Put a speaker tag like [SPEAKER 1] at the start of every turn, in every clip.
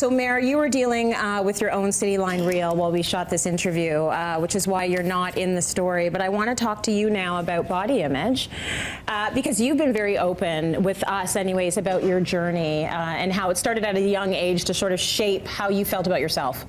[SPEAKER 1] So, Mayor, you were dealing with your own Cityline reel while we shot this interview, which is why you're not in the story. But I want to talk to you now about body image, because you've been very open with us, anyways, about your journey and how it started at a young age to sort of shape how you felt about yourself.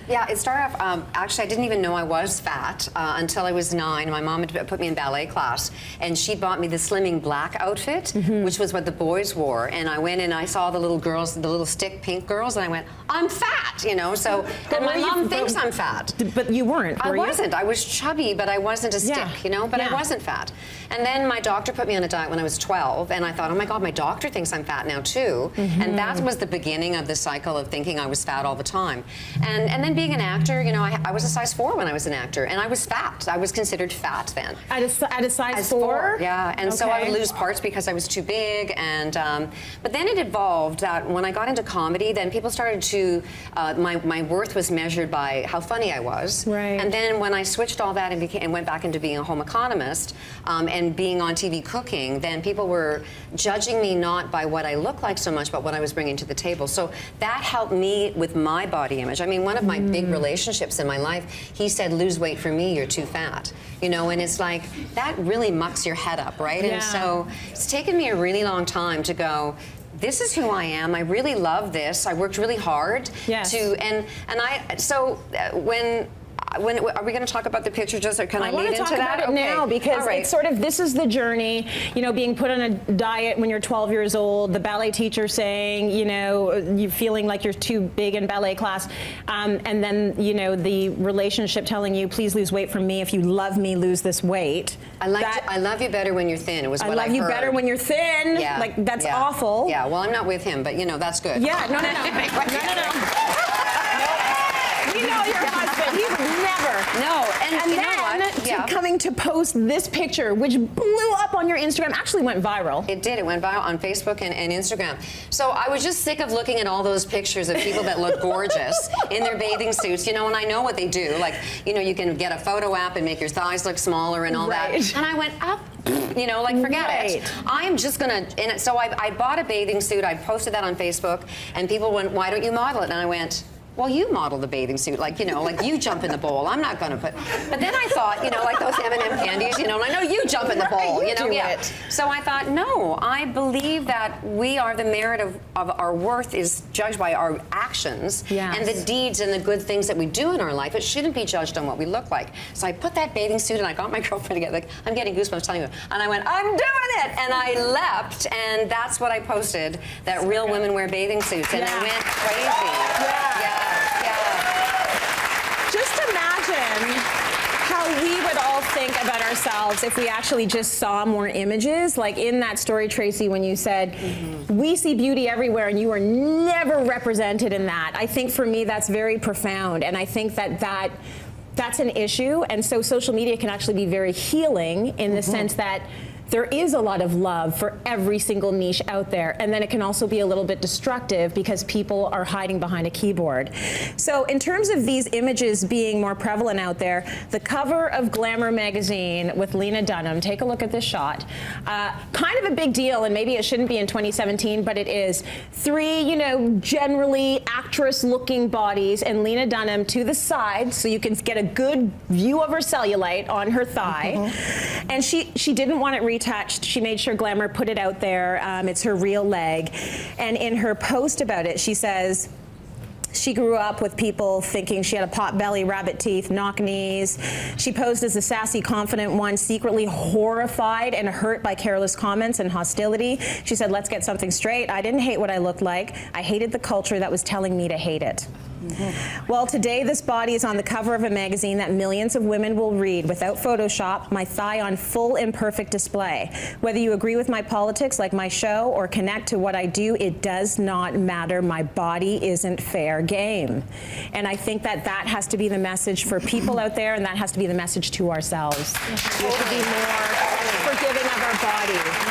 [SPEAKER 2] Yeah, it started off, actually I didn't even know I was fat until I was 9. My mom had put me in ballet class and she bought me the slimming black outfit, which was what the boys wore. And I went and I saw the little girls, the little stick pink girls, and I went, I'm fat, you know, so and my mom thinks I'm fat.
[SPEAKER 1] But you weren't, were you?
[SPEAKER 2] I wasn't. I was chubby, but I wasn't a stick, you know, but I wasn't fat. And then my doctor put me on a diet when I was 12 and I thought, oh my God, my doctor thinks I'm fat now too. And that was the beginning of the cycle of thinking I was fat all the time. And then being an actor, you know, I was a size 4 when I was an actor, and I was fat. I was considered fat then.
[SPEAKER 1] At a size 4?
[SPEAKER 2] Yeah, and so I would lose parts because I was too big. And but then it evolved that when I got into comedy, then people started to my worth was measured by how funny I was.
[SPEAKER 1] Right.
[SPEAKER 2] And then when I switched all that and went back into being a home economist and being on TV cooking, then people were judging me not by what I looked like so much, but what I was bringing to the table. So that helped me with my body image. I mean, one of my big relationships in my life, he said, lose weight for me, you're too fat. You know, and it's like, that really mucks your head up, right?
[SPEAKER 1] Yeah.
[SPEAKER 2] And so it's taken me a really long time to go, this is who I am. I really love this. I worked really hard to, when are we going to talk about the picture just, or can I lead into that?
[SPEAKER 1] I want to talk about it now because it's sort of, this is the journey, you know, being put on a diet when you're 12 years old, the ballet teacher saying, you know, you feeling like you're too big in ballet class, and then, you know, the relationship telling you, please lose weight from me. If you love me, lose this weight.
[SPEAKER 2] I love you better when you're thin. It was what I heard.
[SPEAKER 1] I love you better when you're thin.
[SPEAKER 2] Yeah.
[SPEAKER 1] Like, that's awful.
[SPEAKER 2] Yeah, well, I'm not with him, but, you know, that's good.
[SPEAKER 1] Yeah, no. We know your husband. He would never.
[SPEAKER 2] No, and you know what?
[SPEAKER 1] Coming to post this picture, which blew up on your Instagram, actually went viral.
[SPEAKER 2] It did. It went viral on Facebook and Instagram. So I was just sick of looking at all those pictures of people that look gorgeous in their bathing suits, you know, and I know what they do. Like, you know, you can get a photo app and make your thighs look smaller and all that. And I went, up. You know, like, forget it. I'm just gonna, and so I bought a bathing suit. I posted that on Facebook, and people went, why don't you model it? And I went, well, you model the bathing suit, like, you know, like you jump in the bowl. I'm not gonna put, but then I thought, you know, like those M&M candies, you know, and I know you jump in the bowl, you know, So I thought, no, I believe that we are the merit of our worth is judged by our actions and the deeds and the good things that we do in our life. It shouldn't be judged on what we look like. So I put that bathing suit and I got my girlfriend to get, like, I'm getting goosebumps telling you, and I went, I'm doing it, and I leapt, and that's what I posted, that real women wear bathing suits, and I went crazy.
[SPEAKER 1] Just imagine how we would all think about ourselves if we actually just saw more images. Like in that story, Tracy, when you said, we see beauty everywhere and you are never represented in that. I think for me, that's very profound. And I think that's an issue. And so social media can actually be very healing in the sense that there is a lot of love for every single niche out there, and then it can also be a little bit destructive because people are hiding behind a keyboard. So in terms of these images being more prevalent out there, the cover of Glamour magazine with Lena Dunham, take a look at this shot. Kind of a big deal, and maybe it shouldn't be in 2017, but it is. 3, you know, generally actress-looking bodies, and Lena Dunham to the side, so you can get a good view of her cellulite on her thigh. And she didn't want it retouched. She made sure Glamour put it out there. It's her real leg. And in her post about it, she says, she grew up with people thinking she had a pot belly, rabbit teeth, knock knees. She posed as the sassy, confident one, secretly horrified and hurt by careless comments and hostility. She said, let's get something straight. I didn't hate what I looked like. I hated the culture that was telling me to hate it. Well, today this body is on the cover of a magazine that millions of women will read without Photoshop, my thigh on full imperfect display. Whether you agree with my politics, like my show, or connect to what I do, it does not matter. My body isn't fair game. And I think that that has to be the message for people out there, and that has to be the message to ourselves. We have to be more forgiving of our body.